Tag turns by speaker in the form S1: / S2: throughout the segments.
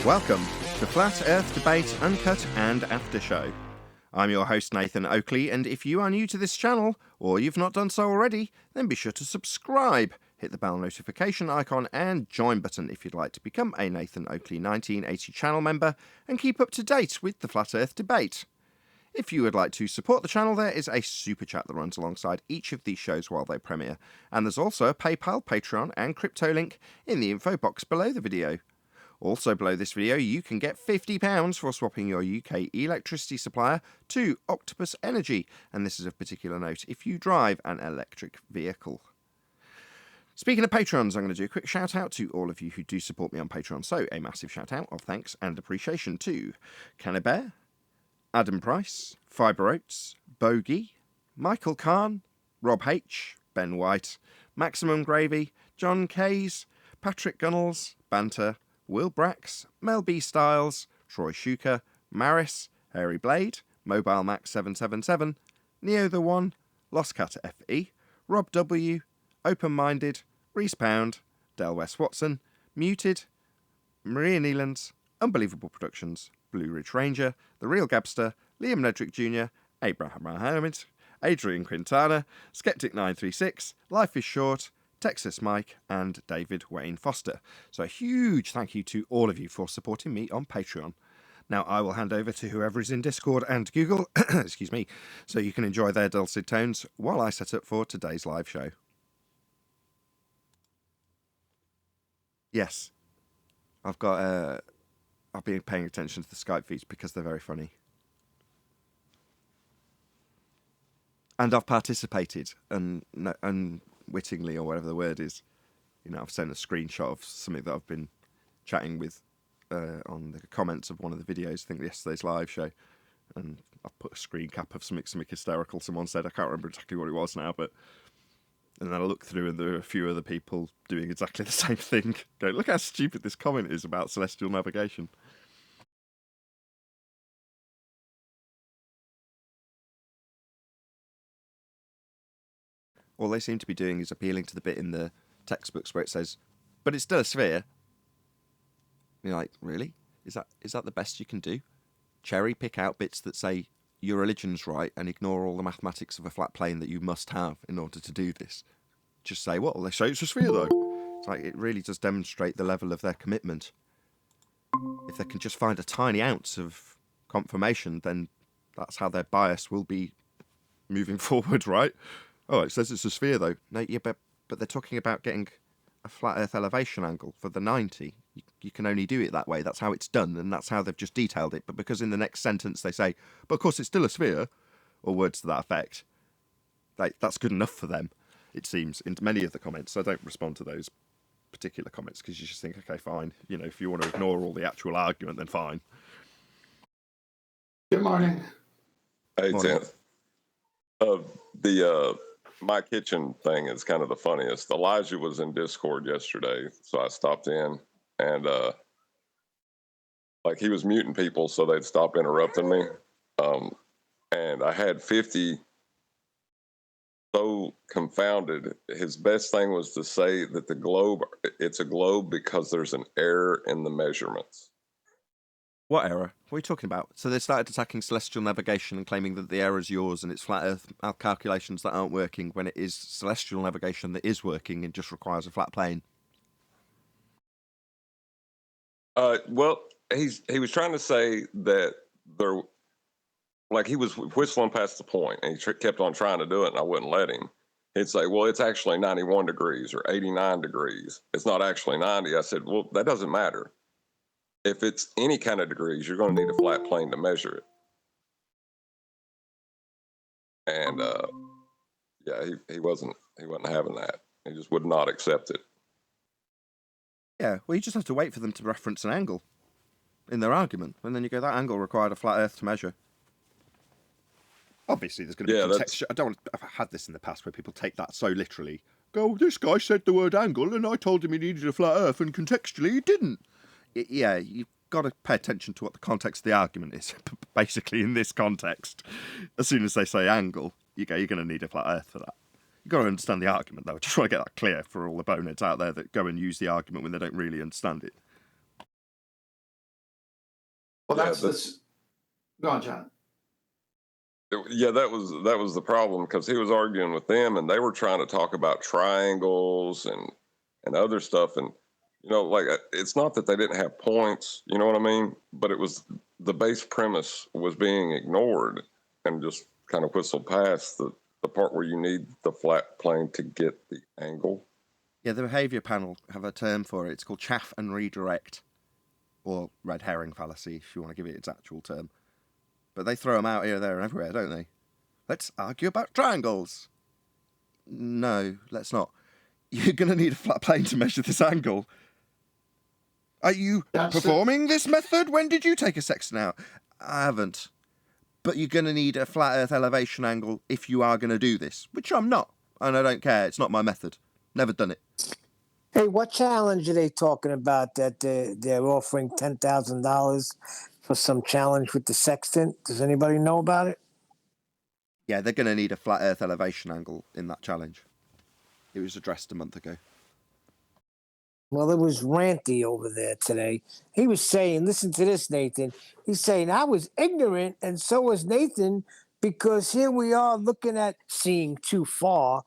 S1: Welcome to Flat Earth Debate Uncut and After Show. I'm your host Nathan Oakley, and if you are new to this channel, or you've not done so already, then be sure to subscribe, hit the bell notification icon and join button if you'd like to become a Nathan Oakley 1980 channel member and keep up to date with the Flat Earth Debate. If you would like to support the channel, there is a super chat that runs alongside each of these shows while they premiere, and there's also a PayPal, Patreon and crypto link in the info box below the video. Also below this video, you can get £50 for swapping your UK electricity supplier to Octopus Energy, and this is of particular note if you drive an electric vehicle. Speaking of Patrons, I'm going to do a quick shout out to all of you who do support me on Patreon. So a massive shout out of thanks and appreciation to Cannabear, Adam Price, Fibre Oats, Bogey, Michael Kahn, Rob H, Ben White, Maximum Gravy, John Kays, Patrick Gunnels, Banter, Will Brax, Mel B. Styles, Troy Shuker, Maris, Hairy Blade, Mobile Max 777, Neo the One, Lost Cat FE, Rob W, Open Minded, Reese Pound, Del West Watson, Muted, Maria Neelands, Unbelievable Productions, Blue Ridge Ranger, The Real Gabster, Liam Nedrick Jr., Abraham Mohammed, Adrian Quintana, Skeptic 936, Life is Short, Texas Mike, and David Wayne Foster. So a huge thank you to all of you for supporting me on Patreon. Now I will hand over to whoever is in Discord and Google, excuse me, so you can enjoy their dulcet tones while I set up for today's live show. Yes, I've been paying attention to the Skype feeds because they're very funny. And I've participated unwittingly, or whatever the word is. You know, I've sent a screenshot of something that I've been chatting with on the comments of one of the videos, I think yesterday's live show. And I've put a screen cap of something hysterical someone said. I can't remember exactly what it was now, but... And then I looked through and there were a few other people doing exactly the same thing. Going, look how stupid this comment is about celestial navigation. All they seem to be doing is appealing to the bit in the textbooks where it says, but it's still a sphere. And you're like, really? Is that the best you can do? Cherry pick out bits that say your religion's right and ignore all the mathematics of a flat plane that you must have in order to do this. Just say, well, they say it's a sphere though. It's like, it really does demonstrate the level of their commitment. If they can just find a tiny ounce of confirmation, then that's how their bias will be moving forward, right? Oh, it says it's a sphere though. No, yeah, but they're talking about getting a flat Earth elevation angle for the 90. You can only do it that way. That's how it's done, and that's how they've just detailed it. But because in the next sentence they say, but of course it's still a sphere, or words to that effect, that's good enough for them, it seems, in many of the comments. So I don't respond to those particular comments because you just think, okay, fine. You know, if you want to ignore all the actual argument, then fine.
S2: Good morning.
S3: Hey,
S1: Morning.
S3: Tim. My kitchen thing is kind of the funniest. Elijah was in Discord yesterday, so I stopped in, and like he was muting people so they'd stop interrupting me. And I had 50 so confounded. His best thing was to say that it's a globe because there's an error in the measurements.
S1: What error? What are you talking about? So they started attacking celestial navigation and claiming that the error is yours and it's flat Earth calculations that aren't working when it is celestial navigation that is working and just requires a flat plane.
S3: Well, he was trying to say that he was whistling past the point, and he kept on trying to do it, and I wouldn't let him. He'd say, well, it's actually 91 degrees or 89 degrees. It's not actually 90. I said, well, that doesn't matter. If it's any kind of degrees, you're going to need a flat plane to measure it. And yeah, he wasn't having that. He just would not accept it.
S1: Yeah, well, you just have to wait for them to reference an angle in their argument, and then you go, that angle required a flat Earth to measure. Obviously, there's going to be contextual. I've had this in the past where people take that so literally. Go, this guy said the word angle, and I told him he needed a flat Earth, and contextually he didn't. Yeah, you've got to pay attention to what the context of the argument is. Basically, in this context, as soon as they say angle, you're going to need a flat Earth for that. You've got to understand the argument, though. I just want to get that clear for all the boneheads out there that go and use the argument when they don't really understand it.
S2: Well,
S3: Yeah,
S2: that's this. Go on, John.
S3: yeah, that was the problem, because he was arguing with them, and they were trying to talk about triangles and other stuff, and like, it's not that they didn't have points, you know what I mean? But it was the base premise was being ignored and just kind of whistled past the part where you need the flat plane to get the angle.
S1: Yeah, the behaviour panel have a term for it. It's called chaff and redirect, or red herring fallacy, if you want to give it its actual term. But they throw them out here, there, and everywhere, don't they? Let's argue about triangles. No, let's not. You're going to need a flat plane to measure this angle. Are you performing this method? When did you take a sextant out? I haven't. But you're going to need a flat Earth elevation angle if you are going to do this, which I'm not. And I don't care. It's not my method. Never done it.
S4: Hey, what challenge are they talking about that they're offering $10,000 for some challenge with the sextant? Does anybody know about it?
S1: Yeah, they're going to need a flat Earth elevation angle in that challenge. It was addressed a month ago.
S4: Well, it was Ranty over there today. He was saying, listen to this, Nathan. He's saying, I was ignorant, and so was Nathan, because here we are looking at seeing too far,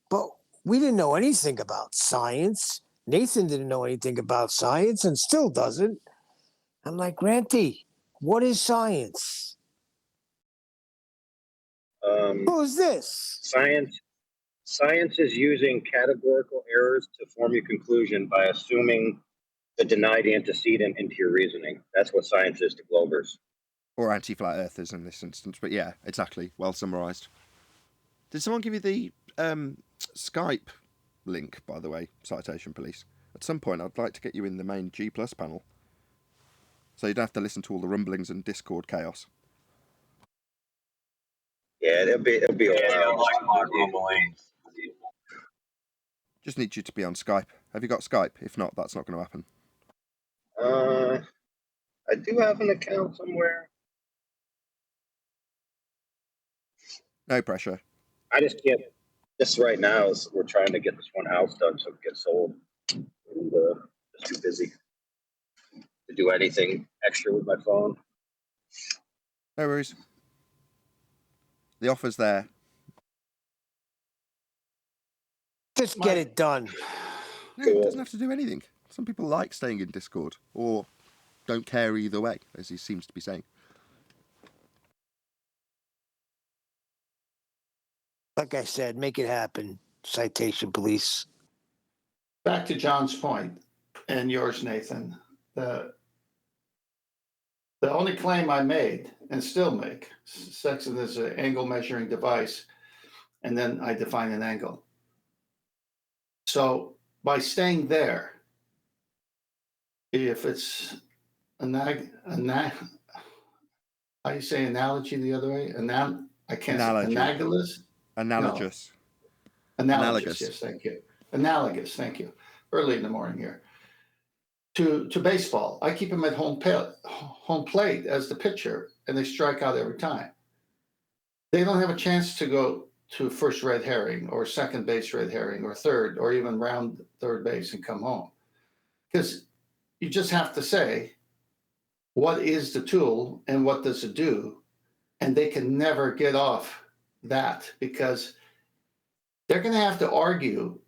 S4: but we didn't know anything about science. Nathan didn't know anything about science and still doesn't. I'm like, Ranty, what is science? Who is this?
S5: Science is using categorical errors to form your conclusion by assuming the denied antecedent into your reasoning. That's what science is to Glovers.
S1: Or anti-flat earthers in this instance. But yeah, exactly. Well summarised. Did someone give you the Skype link, by the way, Citation Police? At some point, I'd like to get you in the main G+ panel, so you don't have to listen to all the rumblings and Discord chaos.
S5: Yeah, it'll be a while.
S1: Just need you to be on Skype. Have you got Skype? If not, that's not going to happen.
S5: I do have an account somewhere.
S1: No pressure.
S5: I just can't. This right now is we're trying to get this one house done so it gets sold. And, just too busy to do anything extra with my phone.
S1: No worries. The offer's there.
S4: Just get it done.
S1: No, it doesn't have to do anything. Some people like staying in Discord, or don't care either way, as he seems to be saying.
S4: Like I said, make it happen. Citation Police.
S2: Back to John's point and yours, Nathan. The only claim I made and still make, Sextant is an angle measuring device, and then I define an angle. So by staying there, if it's how you say analogy the other way? I can't say analogous.
S1: Analogous.
S2: No. Analogous. Yes, thank you. Analogous. Thank you. Early in the morning here. To baseball, I keep them at home plate as the pitcher, and they strike out every time. They don't have a chance to go to first red herring or second base red herring or third or even round third base and come home, because you just have to say, what is the tool and what does it do? And they can never get off that, because they're going to have to argue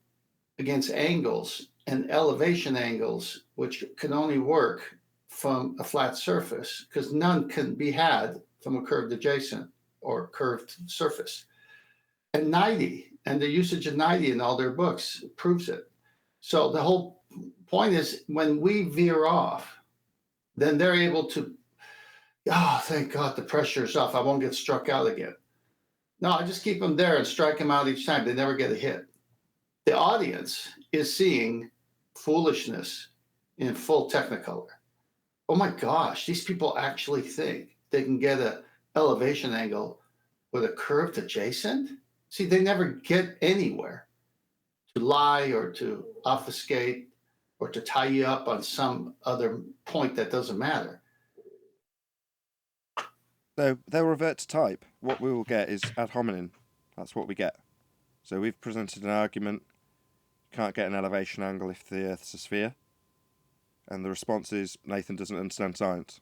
S2: against angles and elevation angles, which can only work from a flat surface, because none can be had from a curved adjacent or curved surface. And 90, and the usage of 90 in all their books proves it. So the whole point is, when we veer off, then they're able to, oh, thank God the pressure is off. I won't get struck out again. No, I just keep them there and strike them out each time. They never get a hit. The audience is seeing foolishness in full Technicolor. Oh my gosh, these people actually think they can get an elevation angle with a curved adjacent? See, they never get anywhere to lie or to obfuscate or to tie you up on some other point that doesn't matter.
S1: So they'll revert to type. What we will get is ad hominem. That's what we get. So we've presented an argument. Can't get an elevation angle if the Earth's a sphere. And the response is, Nathan doesn't understand science.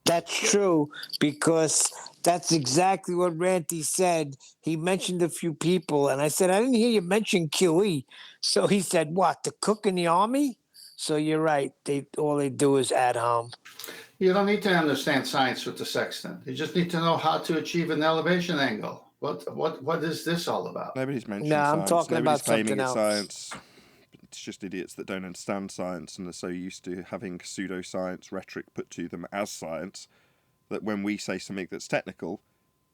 S4: That's true, because that's exactly what Ranty said. He mentioned a few people, and I said, I didn't hear you mention QE. So he said, what, the cook in the army? So you're right. All they do is add home.
S2: You don't need to understand science with the sextant. You just need to know how to achieve an elevation angle. What is this all about?
S1: Nobody's mentioned
S4: No, I'm
S1: science.
S4: talking
S1: Nobody's
S4: about
S1: claiming
S4: something
S1: it's
S4: else.
S1: science. It's just idiots that don't understand science and are so used to having pseudoscience rhetoric put to them as science that when we say something that's technical,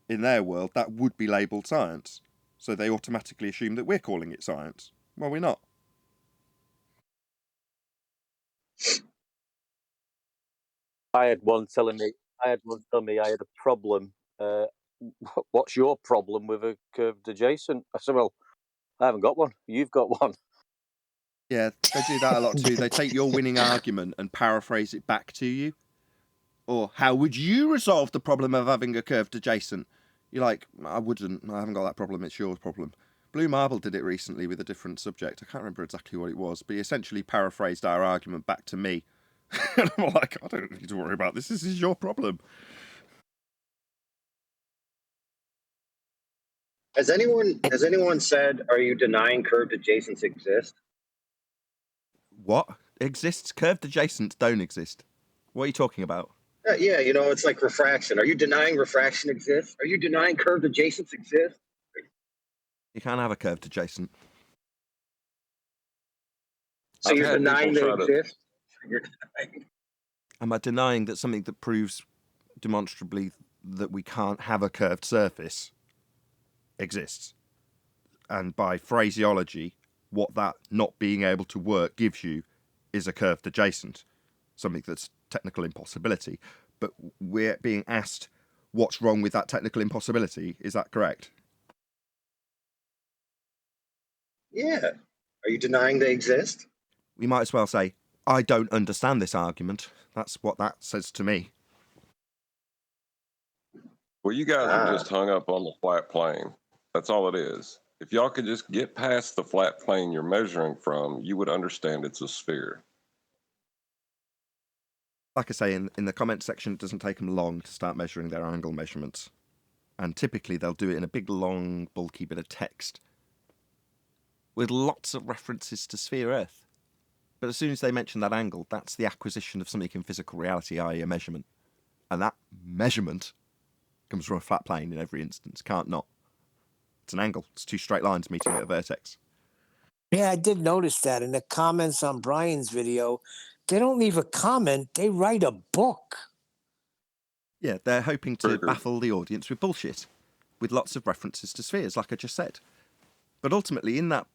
S1: in their world, that would be labelled science. So they automatically assume that we're calling it science. Well, we're not.
S6: I had one telling me I had a problem. What's your problem with a curved adjacent? I said, well, I haven't got one. You've got one.
S1: Yeah, they do that a lot too. They take your winning argument and paraphrase it back to you. Or, how would you resolve the problem of having a curved adjacent? You're like, I wouldn't. I haven't got that problem. It's your problem. Blue Marble did it recently with a different subject. I can't remember exactly what it was, but he essentially paraphrased our argument back to me. And I'm like, I don't need to worry about this. This is your problem.
S5: Has anyone said, are you denying curved adjacents exist?
S1: What exists? Curved adjacents don't exist. What are you talking about?
S5: Yeah, it's like refraction. Are you denying refraction exists? Are you denying curved adjacents exist?
S1: You can't have a curved adjacent.
S5: So you're denying they exist? You're denying.
S1: Am I denying that something that proves demonstrably that we can't have a curved surface exists? And by phraseology, what that not being able to work gives you is a curved adjacent, something that's technical impossibility. But we're being asked what's wrong with that technical impossibility. Is that correct?
S5: Yeah. Are you denying they exist?
S1: We might as well say, I don't understand this argument. That's what that says to me.
S3: Well, you guys are just hung up on the flat plane. That's all it is. If y'all could just get past the flat plane you're measuring from, you would understand it's a sphere.
S1: Like I say, in the comment section, it doesn't take them long to start measuring their angle measurements. And typically they'll do it in a big, long, bulky bit of text with lots of references to sphere Earth. But as soon as they mention that angle, that's the acquisition of something in physical reality, i.e. a measurement. And that measurement comes from a flat plane in every instance. Can't not. It's an angle. It's two straight lines meeting at a vertex.
S4: Yeah, I did notice that in the comments on Brian's video. They don't leave a comment. They write a book.
S1: Yeah, they're hoping to baffle the audience with bullshit, with lots of references to spheres, like I just said. But ultimately, in that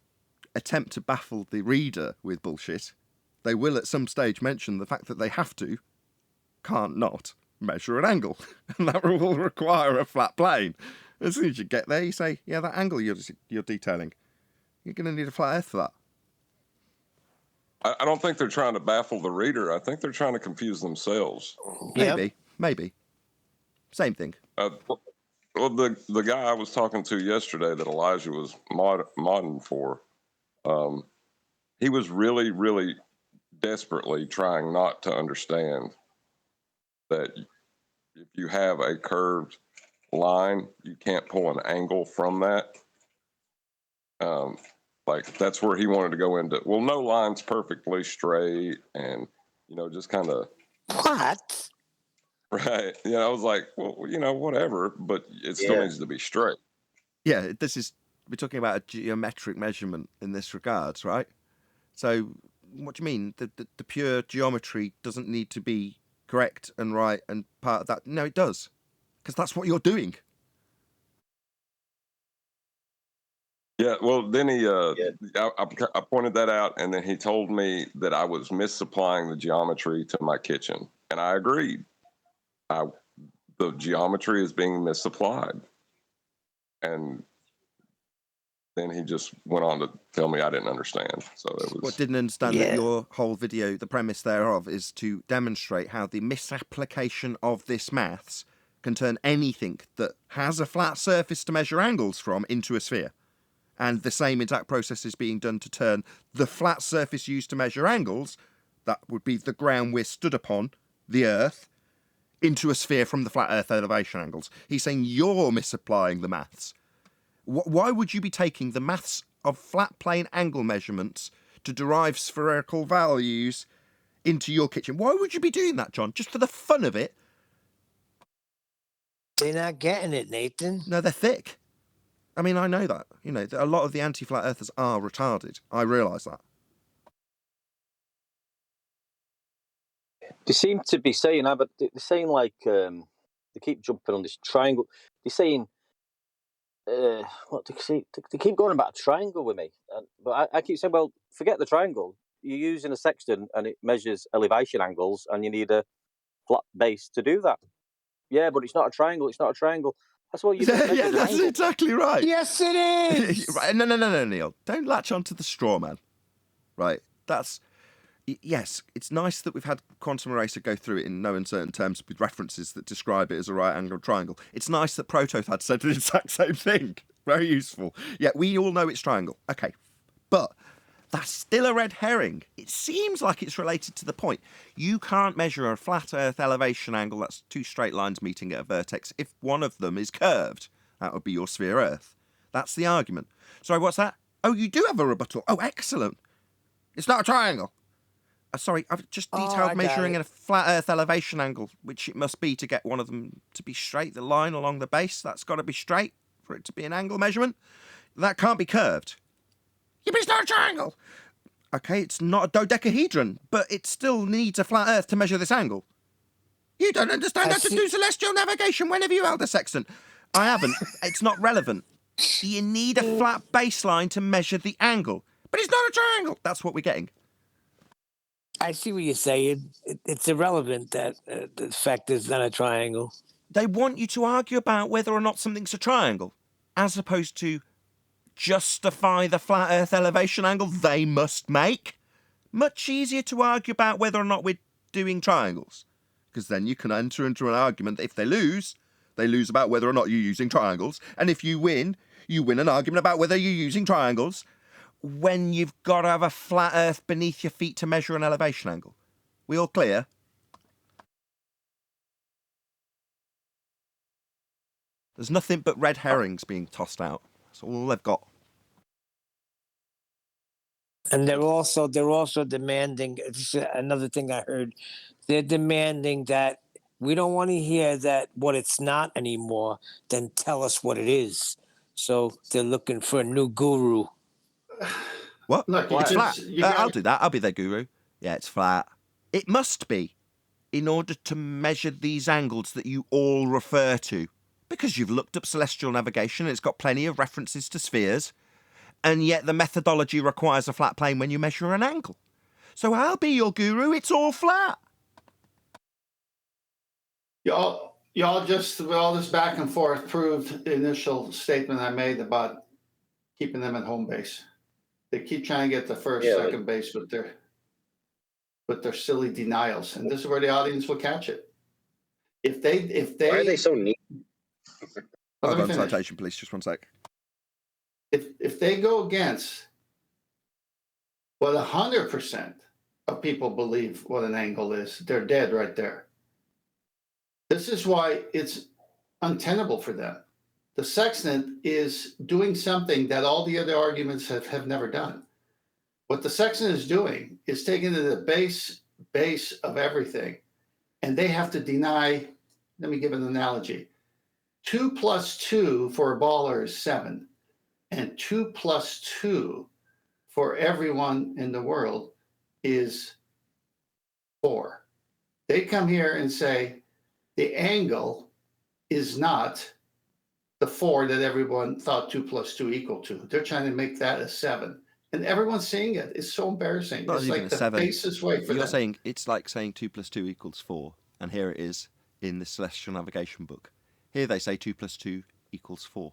S1: attempt to baffle the reader with bullshit, they will at some stage mention the fact that they have to, can't not, measure an angle. And that will require a flat plane. As soon as you get there, you say, yeah, that angle you're detailing, you're going to need a flat earth for that.
S3: I don't think they're trying to baffle the reader. I think they're trying to confuse themselves.
S1: Maybe. Same thing.
S3: Well, the guy I was talking to yesterday that Elijah was modding for, he was really, really desperately trying not to understand that if you have a curved line, you can't pull an angle from that. Like that's where he wanted to go into. Well, no line's perfectly straight, and just kind of
S4: what?
S3: Right. Yeah, I was like, well, whatever, but it still needs to be straight.
S1: Yeah, we're talking about a geometric measurement in this regards, right? So what do you mean? The pure geometry doesn't need to be correct and right and part of that? No, it does. Because that's what you're doing.
S3: Yeah, well, then I pointed that out, and then he told me that I was misapplying the geometry to my kitchen, and I agreed. The geometry is being misapplied, and then he just went on to tell me I didn't understand. So it was.
S1: What didn't understand that your whole video, the premise thereof, is to demonstrate how the misapplication of this maths can turn anything that has a flat surface to measure angles from into a sphere. And the same exact process is being done to turn the flat surface used to measure angles, that would be the ground we're stood upon, the Earth, into a sphere from the flat Earth elevation angles. He's saying you're misapplying the maths. Why would you be taking the maths of flat plane angle measurements to derive spherical values into your kitchen? Why would you be doing that, John? Just for the fun of it?
S4: They're not getting it, Nathan.
S1: No, they're thick. I mean, I know that. You know, a lot of the anti-flat earthers are retarded. I realise that.
S6: They seem to be saying, but they're saying like they keep jumping on this triangle. They're saying, what do they say? They keep going about a triangle with me, but I keep saying, well, forget the triangle. You're using a sextant and it measures elevation angles, and you need a flat base to do that. Yeah, but it's not a triangle. It's not a triangle. That's what you.
S1: Yeah, that's exactly right.
S4: Yes, it is.
S1: Right. No, Neil. Don't latch onto the straw man. Right. Yes, it's nice that we've had Quantum Eraser go through it in no uncertain terms with references that describe it as a right-angled triangle. It's nice that Protothad said the exact same thing. Very useful. Yeah, we all know it's triangle. Okay, but that's still a red herring. It seems like it's related to the point. You can't measure a flat Earth elevation angle, that's two straight lines meeting at a vertex, if one of them is curved. That would be your sphere Earth. That's the argument. Sorry, what's that? Oh, you do have a rebuttal. Oh, excellent. It's not a triangle. Sorry, I've just detailed measuring a flat Earth elevation angle, which it must be to get one of them to be straight. The line along the base, that's got to be straight for it to be an angle measurement. That can't be curved. Yeah, but it's not a triangle. Okay, it's not a dodecahedron, but it still needs a flat Earth to measure this angle. You don't understand how to do celestial navigation. When have you held a sextant? I haven't. It's not relevant. You need a flat baseline to measure the angle. But it's not a triangle. That's what we're getting.
S4: I see what you're saying. It's irrelevant that the fact is not a triangle.
S1: They want you to argue about whether or not something's a triangle, as opposed to justify the flat Earth elevation angle they must make. Much easier to argue about whether or not we're doing triangles, because then you can enter into an argument that if they lose about whether or not you're using triangles, and if you win an argument about whether you're using triangles, when you've got to have a flat Earth beneath your feet to measure an elevation angle. We all clear? There's nothing but red herrings being tossed out. That's all they've got.
S4: And they're also demanding, this is another thing I heard, they're demanding that we don't want to hear that what it's not anymore, then tell us what it is. So they're looking for a new guru.
S1: What?
S2: Look,
S1: It's flat. I'll do that. I'll be their guru. Yeah, it's flat. It must be, in order to measure these angles that you all refer to. Because you've looked up celestial navigation and it's got plenty of references to spheres, and yet the methodology requires a flat plane when you measure an angle. So I'll be your guru. It's all flat.
S2: Y'all just, with all this back and forth, proved the initial statement I made about keeping them at home base. They keep trying to get the first, second base with their silly denials, and this is where the audience will catch it. If they
S5: why are they so neat?
S1: Hold on, citation, please. Just one sec.
S2: If they go against what 100% of people believe what an angle is, they're dead right there. This is why it's untenable for them. The sextant is doing something that all the other arguments have never done. What the sextant is doing is taking to the base of everything, and they have to deny, let me give an analogy. 2 plus 2 for a baller is 7, and 2 plus 2 for everyone in the world is 4. They come here and say the angle is not the 4 that everyone thought 2 plus 2 equal to. They're trying to make that a 7. And everyone's seeing it. It's so embarrassing.
S1: Not
S2: it's
S1: even
S2: like
S1: a
S2: the
S1: 7.
S2: fastest way for
S1: You're
S2: them.
S1: saying it's like saying 2 plus 2 equals 4, and here it is in the Celestial Navigation book. Here they say 2 plus 2 equals 4,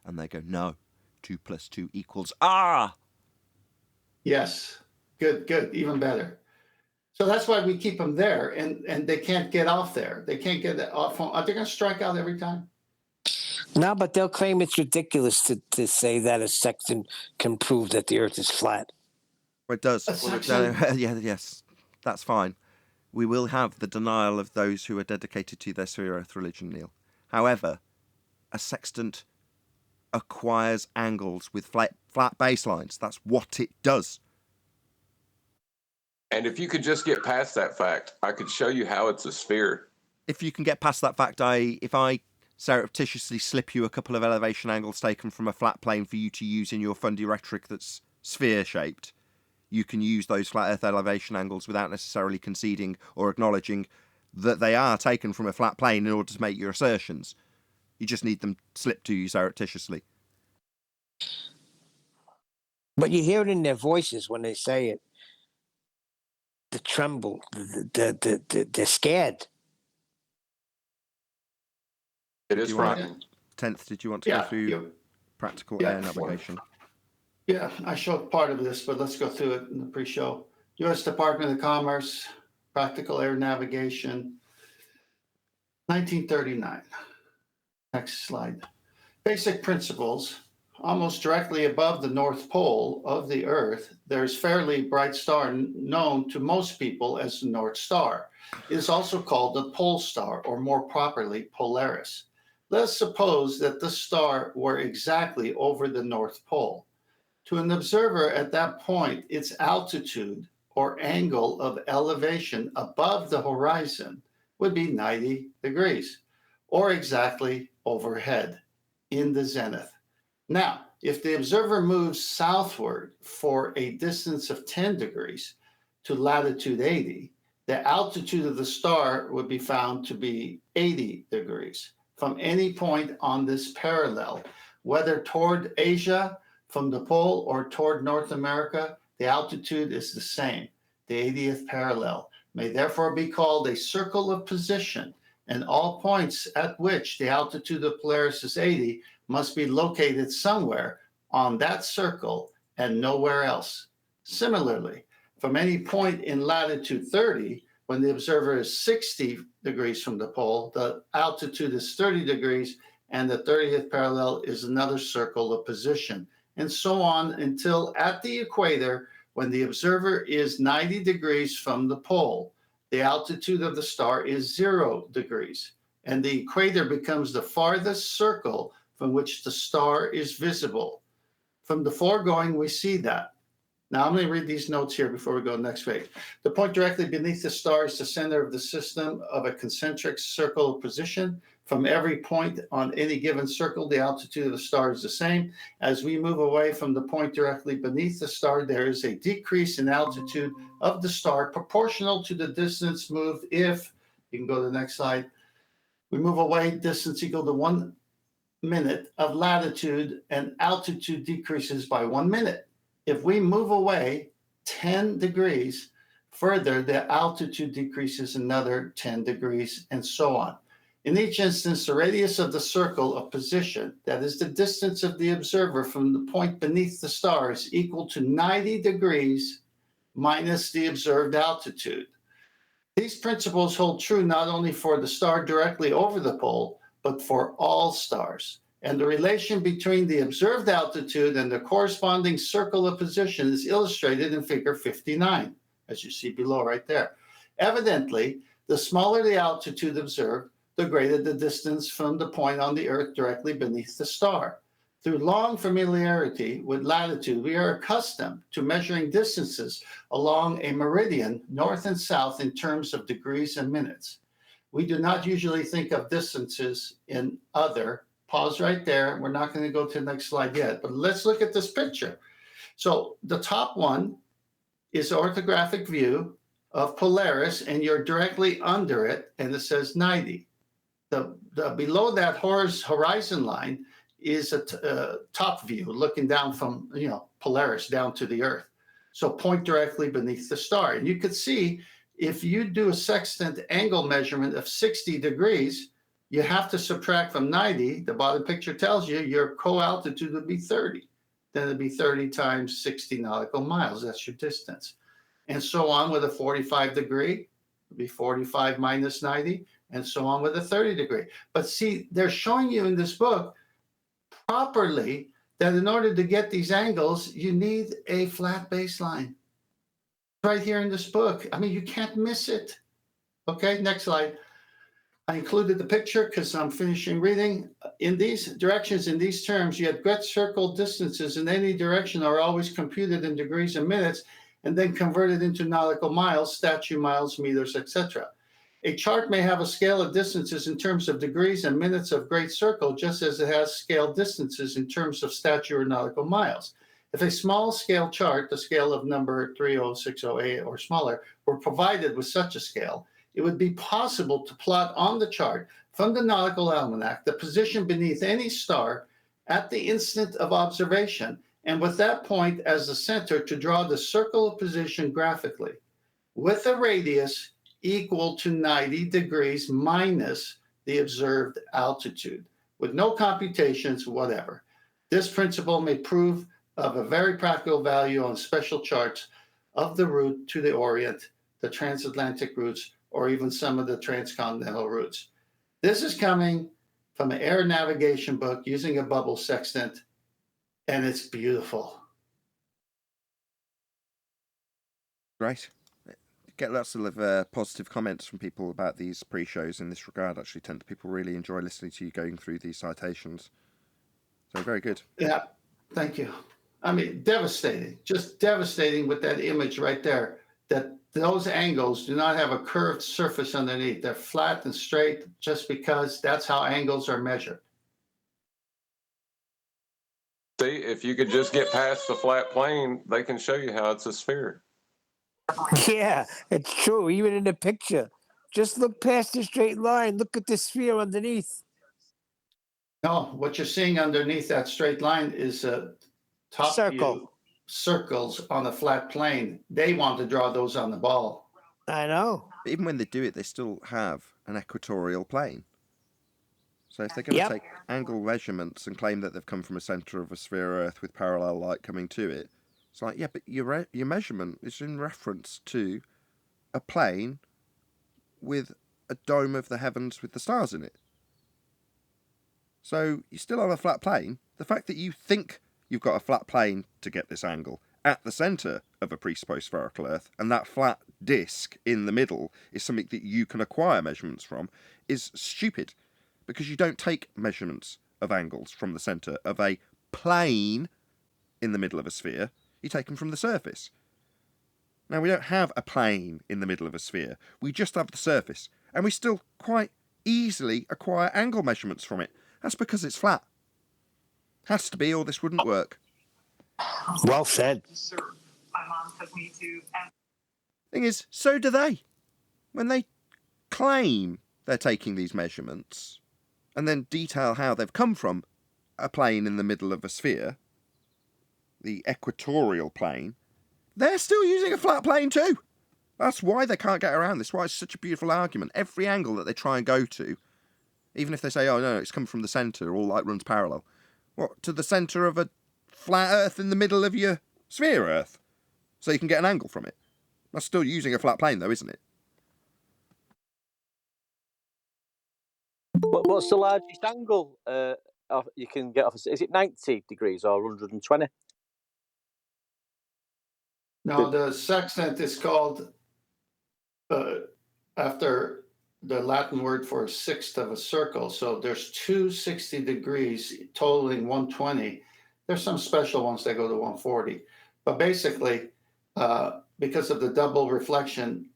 S1: and they go, no, 2 plus 2 equals R.
S2: Yes. Good. Even better. So that's why we keep them there, and they can't get off there. They can't get off. They're going to strike out every time.
S4: No, but they'll claim it's ridiculous to say that a sextant can prove that the Earth is flat.
S1: Well, it does.
S2: A sextant?
S1: Yes, that's fine. we will have the denial of those who are dedicated to their sphere Earth religion, Neil. However, a sextant acquires angles with flat baselines. That's what it does.
S3: And if you could just get past that fact, I could show you how it's a sphere.
S1: If you can get past that fact, if I surreptitiously slip you a couple of elevation angles taken from a flat plane for you to use in your fundy rhetoric that's sphere-shaped, you can use those flat Earth elevation angles without necessarily conceding or acknowledging that they are taken from a flat plane in order to make your assertions. You just need them slipped to you surreptitiously.
S4: But you hear it in their voices when they say it. The tremble, they're scared.
S3: It is frightening.
S1: 10th, did you want to go through practical air navigation?
S2: Yeah, I showed part of this, but let's go through it in the pre-show. U.S. Department of Commerce, practical air navigation, 1939. Next slide. Basic principles. Almost directly above the North Pole of the Earth, there's a fairly bright star known to most people as the North Star. It is also called the pole star, or more properly, Polaris. Let's suppose that the star were exactly over the North Pole. To an observer at that point, its altitude or angle of elevation above the horizon would be 90 degrees, or exactly overhead in the zenith. Now, if the observer moves southward for a distance of 10 degrees to latitude 80, the altitude of the star would be found to be 80 degrees from any point on this parallel, whether toward Asia from the pole or toward North America. The altitude is the same. The 80th parallel may therefore be called a circle of position, and all points at which the altitude of Polaris is 80 must be located somewhere on that circle and nowhere else. Similarly, from any point in latitude 30, when the observer is 60 degrees from the pole, the altitude is 30 degrees, and the 30th parallel is another circle of position, and so on until at the equator, when the observer is 90 degrees from the pole, the altitude of the star is 0 degrees, and the equator becomes the farthest circle from which the star is visible. From the foregoing, we see that. Now, I'm going to read these notes here before we go to the next page. The point directly beneath the star is the center of the system of a concentric circle of position. From every point on any given circle, the altitude of the star is the same. As we move away from the point directly beneath the star, there is a decrease in altitude of the star proportional to the distance moved. If, you can go to the next slide, we move away, distance equal to 1 minute of latitude, and altitude decreases by 1 minute. If we move away 10 degrees further, the altitude decreases another 10 degrees, and so on. In each instance, the radius of the circle of position, that is the distance of the observer from the point beneath the star, is equal to 90 degrees minus the observed altitude. These principles hold true not only for the star directly over the pole, but for all stars. And the relation between the observed altitude and the corresponding circle of position is illustrated in figure 59, as you see below right there. Evidently, the smaller the altitude observed, the greater the distance from the point on the Earth directly beneath the star. Through long familiarity with latitude, we are accustomed to measuring distances along a meridian, north and south, in terms of degrees and minutes. We do not usually think of distances in other. Pause right there. We're not going to go to the next slide yet, but let's look at this picture. So the top one is an orthographic view of Polaris, and you're directly under it, and it says 90. The below that horizon line is a top view looking down from Polaris down to the Earth. So point directly beneath the star. And you could see if you do a sextant angle measurement of 60 degrees, you have to subtract from 90. The bottom picture tells you your co-altitude would be 30. Then it'd be 30 times 60 nautical miles. That's your distance. And so on with a 45 degree, it would be 45 minus 90, and so on with a 30 degree. But see, they're showing you in this book properly that in order to get these angles, you need a flat baseline. Right here in this book. I mean, you can't miss it. Okay, next slide. I included the picture because I'm finishing reading. In these directions, in these terms, yet great circle distances in any direction are always computed in degrees and minutes and then converted into nautical miles, statute miles, meters, etc. A chart may have a scale of distances in terms of degrees and minutes of great circle, just as it has scale distances in terms of statute or nautical miles. If a small scale chart, the scale of number 30608 or smaller, were provided with such a scale, it would be possible to plot on the chart from the nautical almanac the position beneath any star at the instant of observation, and with that point as the center to draw the circle of position graphically, with a radius equal to 90 degrees minus the observed altitude, with no computations, whatever. This principle may prove of a very practical value on special charts of the route to the Orient, the transatlantic routes, or even some of the transcontinental routes. This is coming from an air navigation book using a bubble sextant, and it's beautiful.
S1: Great. Get lots of positive comments from people about these pre-shows in this regard. Actually, people really enjoy listening to you going through these citations. So very good.
S2: Yeah, thank you. I mean, devastating, just devastating with that image right there, that those angles do not have a curved surface underneath. They're flat and straight just because that's how angles are measured.
S3: See, if you could just get past the flat plane, they can show you how it's a sphere.
S4: Yeah, it's true. Even in the picture, just look past the straight line. Look at the sphere underneath.
S2: No, what you're seeing underneath that straight line is a top
S4: Circle.
S2: view circles on a flat plane. They want to draw those on the ball.
S4: I know.
S1: But even when they do it, they still have an equatorial plane. So if they're going to take angle measurements and claim that they've come from a centre of a sphere Earth with parallel light coming to it, it's like, yeah, but your measurement is in reference to a plane with a dome of the heavens with the stars in it. So you're still on a flat plane. The fact that you think you've got a flat plane to get this angle at the centre of a presupposed spherical Earth, and that flat disc in the middle is something that you can acquire measurements from, is stupid, because you don't take measurements of angles from the centre of a plane in the middle of a sphere. You take them from the surface. Now, we don't have a plane in the middle of a sphere. We just have the surface, and we still quite easily acquire angle measurements from it. That's because it's flat. Has to be, or this wouldn't work.
S4: Well said.
S7: Sir, my mom took me to.
S1: Thing is, so do they. When they claim they're taking these measurements and then detail how they've come from a plane in the middle of a sphere, the equatorial plane, they're still using a flat plane too. That's why they can't get around this. Why it's such a beautiful argument. Every angle that they try and go to, even if they say, oh no, it's come from the centre, all light runs parallel. What, to the centre of a flat Earth in the middle of your sphere Earth? So you can get an angle from it. That's still using a flat plane though, isn't it?
S6: What's the largest angle you can get off? Is it 90 degrees or 120?
S2: No, the sextant is called after the Latin word for a sixth of a circle. So there's 260 degrees totaling 120. There's some special ones that go to 140. But basically, because of the double reflection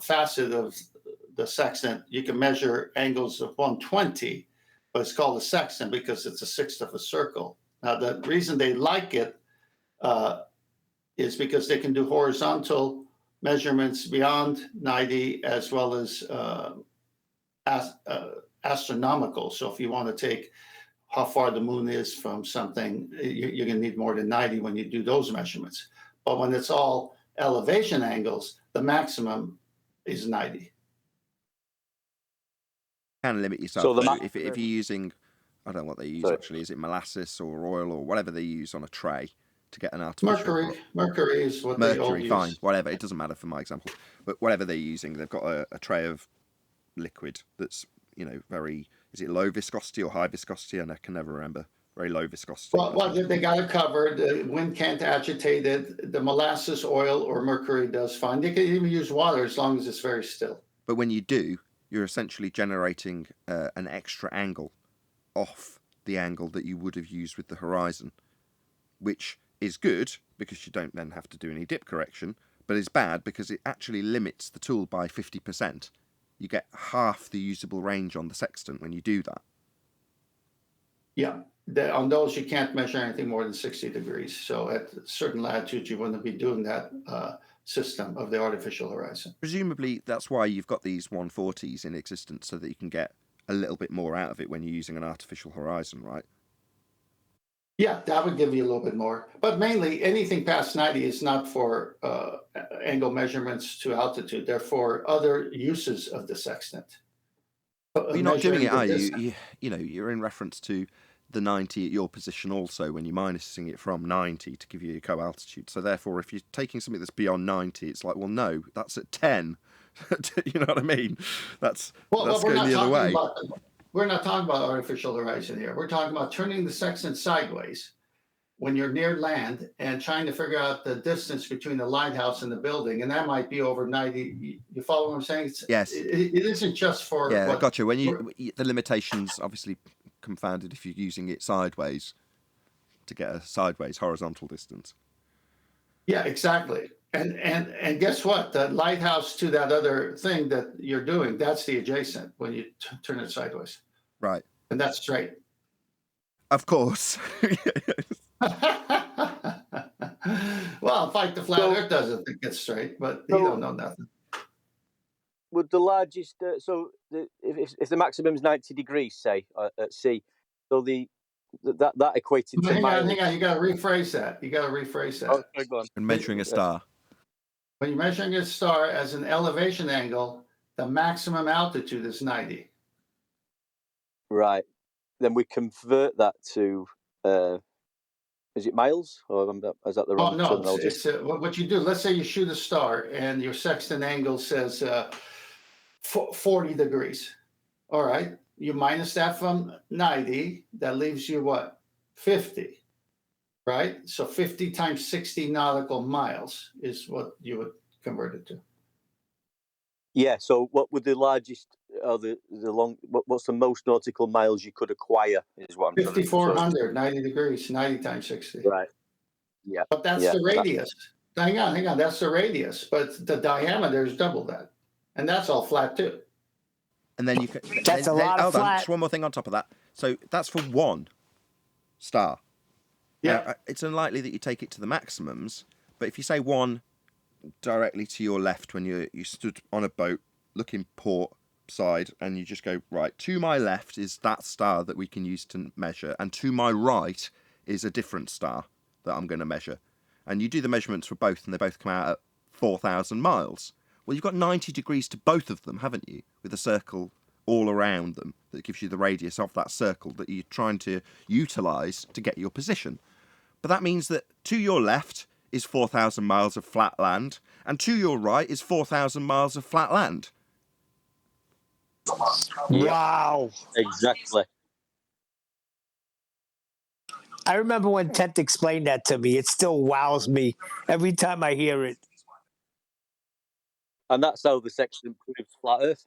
S2: facet of the sextant, you can measure angles of 120, but it's called a sextant because it's a sixth of a circle. Now, the reason they like it is because they can do horizontal measurements beyond 90 as well as astronomical. So if you want to take how far the moon is from something, you're going to need more than 90 when you do those measurements. But when it's all elevation angles, the maximum is 90.
S1: Can limit yourself.
S6: So
S1: if you're using, I don't know what they use actually. Is it molasses or oil or whatever they use on a tray to get an artificial?
S2: Mercury is what they all use.
S1: Fine, whatever. It doesn't matter for my example. But whatever they're using, they've got a tray of liquid that's, very, is it low viscosity or high viscosity? I can never remember. Very low viscosity.
S2: Well, they got it covered. The wind can't agitate it. The molasses, oil, or mercury does fine. They can even use water as long as it's very still.
S1: But when you do, you're essentially generating an extra angle off the angle that you would have used with the horizon, which is good because you don't then have to do any dip correction, but is bad because it actually limits the tool by 50%. You get half the usable range on the sextant when you do that.
S2: Yeah, on those you can't measure anything more than 60 degrees. So at certain latitudes you wouldn't be doing that system of the artificial horizon.
S1: Presumably that's why you've got these 140s in existence, so that you can get a little bit more out of it when you're using an artificial horizon, right?
S2: Yeah, that would give you a little bit more. But mainly anything past 90 is not for angle measurements to altitude. They're for other uses of the sextant.
S1: But you're not doing it, are
S2: distance.
S1: you? You know, you're in reference to the 90 at your position also when you're minusing it from 90 to give you your co-altitude. So therefore, if you're taking something that's beyond 90, it's like, well, no, that's at 10. You know what I mean? That's going the other way.
S2: We're not talking about artificial horizon here. We're talking about turning the sextant sideways when you're near land and trying to figure out the distance between the lighthouse and the building, and that might be over 90. You follow what I'm saying?
S1: Yes.
S2: It isn't just for...
S1: Yeah, I gotcha. When the limitation's obviously confounded if you're using it sideways to get a sideways horizontal distance.
S2: Yeah, exactly. And guess what? The lighthouse to that other thing that you're doing, that's the adjacent when you turn it sideways.
S1: Right.
S2: And that's straight.
S1: Of course.
S2: Well, Fight the Flat Earth doesn't think it's straight, but he don't know nothing.
S6: Would the largest, if the maximum is 90 degrees, say, at sea, so that equated to...
S2: Hang on, you got to rephrase that.
S6: Oh, sorry, go on.
S1: And measuring a star.
S2: When you're measuring a star as an elevation angle, the maximum altitude is 90.
S6: Right. Then we convert that to, is it miles? Or is that the wrong terminology?
S2: It's what you do. Let's say you shoot a star and your sextant angle says 40 degrees. All right. You minus that from 90. That leaves you what? 50. Right? So 50 times 60 nautical miles is what you would convert it to.
S6: Yeah, so what would the largest, what's the most nautical miles you could acquire is what I'm
S2: 5,400, 90 degrees, 90 times 60.
S6: Right. Yeah.
S2: But that's the radius. Hang on, that's the radius. But the diameter is double that. And that's all flat too.
S1: And then you can...
S4: That's a lot of flat.
S1: Just one more thing on top of that. So that's for one star.
S2: Yeah.
S1: Now, it's unlikely that you take it to the maximums, but if you say one directly to your left when you stood on a boat looking port side, and you just go, right, to my left is that star that we can use to measure, and to my right is a different star that I'm going to measure. And you do the measurements for both, and they both come out at 4,000 miles. Well, you've got 90 degrees to both of them, haven't you? With a circle all around them that gives you the radius of that circle that you're trying to utilise to get your position. But that means that to your left is 4,000 miles of flat land, and to your right is 4,000 miles of flat land.
S4: Wow.
S6: Exactly.
S4: I remember when Tent explained that to me. It still wows me every time I hear it.
S6: And that's how the sextant proves flat Earth.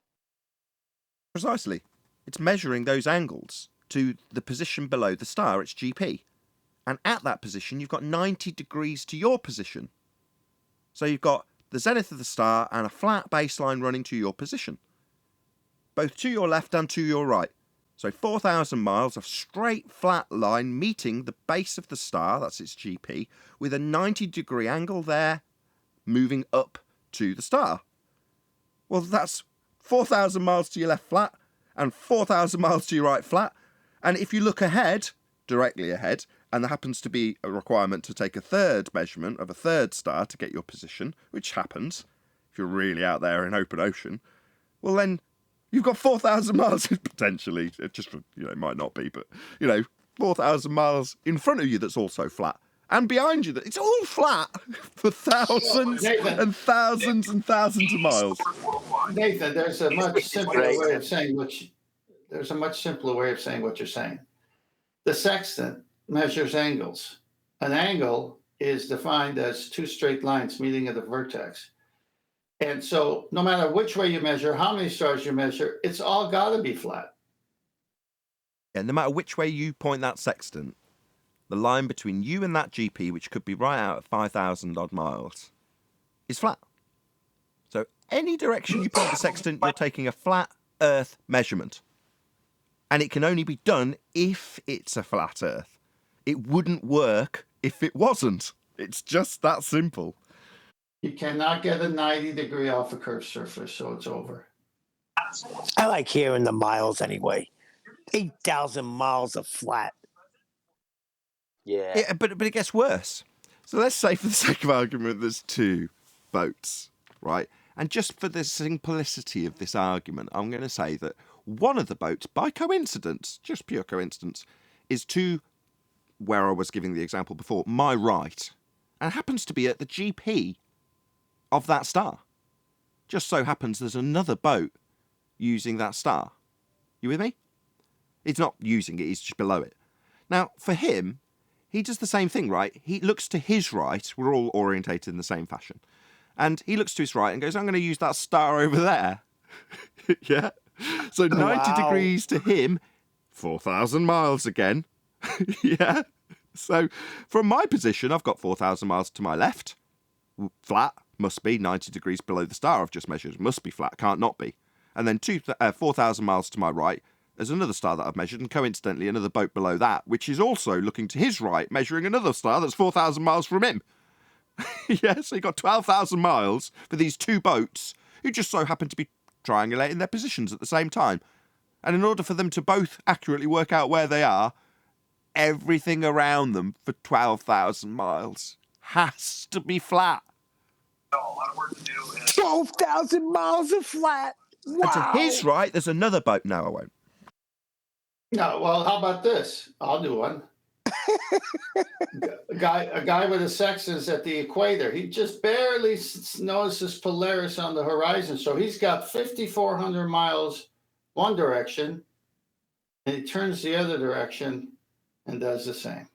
S1: Precisely. It's measuring those angles to the position below the star, its GP. And at that position, you've got 90 degrees to your position. So you've got the zenith of the star and a flat baseline running to your position, both to your left and to your right. So 4,000 miles of straight flat line meeting the base of the star, that's its GP, with a 90-degree angle there, moving up to the star. Well, that's 4,000 miles to your left flat and 4,000 miles to your right flat. And if you look ahead, directly ahead, and there happens to be a requirement to take a third measurement of a third star to get your position, which happens if you're really out there in open ocean, well then you've got 4,000 miles potentially. It just, it might not be, but 4,000 miles in front of you that's also flat, and behind you that it's all flat for thousands and thousands and thousands of miles.
S2: Nathan, there's a much simpler way of saying what you're saying. The sextant measures angles. An angle is defined as two straight lines meeting at the vertex. And so no matter which way you measure, how many stars you measure, it's all got to be flat.
S1: And no matter which way you point that sextant, the line between you and that GP, which could be right out at 5,000 odd miles, is flat. So any direction you point the sextant, you're taking a flat Earth measurement. And it can only be done if it's a flat Earth. It wouldn't work if it wasn't. It's just that simple.
S2: You cannot get a 90-degree off a curved surface, so it's over.
S4: I like hearing the miles anyway. 8,000 miles of flat.
S6: Yeah.
S1: But it gets worse. So let's say, for the sake of argument, there's two boats, right? And just for the simplicity of this argument, I'm going to say that one of the boats, by coincidence, just pure coincidence, is to where I was giving the example before, my right, and happens to be at the GP of that star. Just so happens there's another boat using that star. You with me? It's not using it, he's just below it. Now, for him, he does the same thing, right? He looks to his right. We're all orientated in the same fashion. And he looks to his right and goes, I'm going to use that star over there. Yeah? So 90 degrees to him, 4,000 miles again. Yeah? So from my position, I've got 4,000 miles to my left. Flat, must be 90 degrees below the star I've just measured. Must be flat, can't not be. And then 4,000 miles to my right, there's another star that I've measured, and coincidentally another boat below that, which is also looking to his right, measuring another star that's 4,000 miles from him. Yeah, so you've got 12,000 miles for these two boats who just so happen to be triangulating their positions at the same time. And in order for them to both accurately work out where they are, everything around them for 12,000 miles has to be flat.
S7: A lot of work to do.
S4: 12,000 miles of flat. Wow.
S1: And to his right, there's another boat. No, I won't.
S2: No, well, how about this? I'll do one. A guy with a sextant at the equator. He just barely notices Polaris on the horizon. So he's got 5,400 miles one direction, and he turns the other direction and does the same.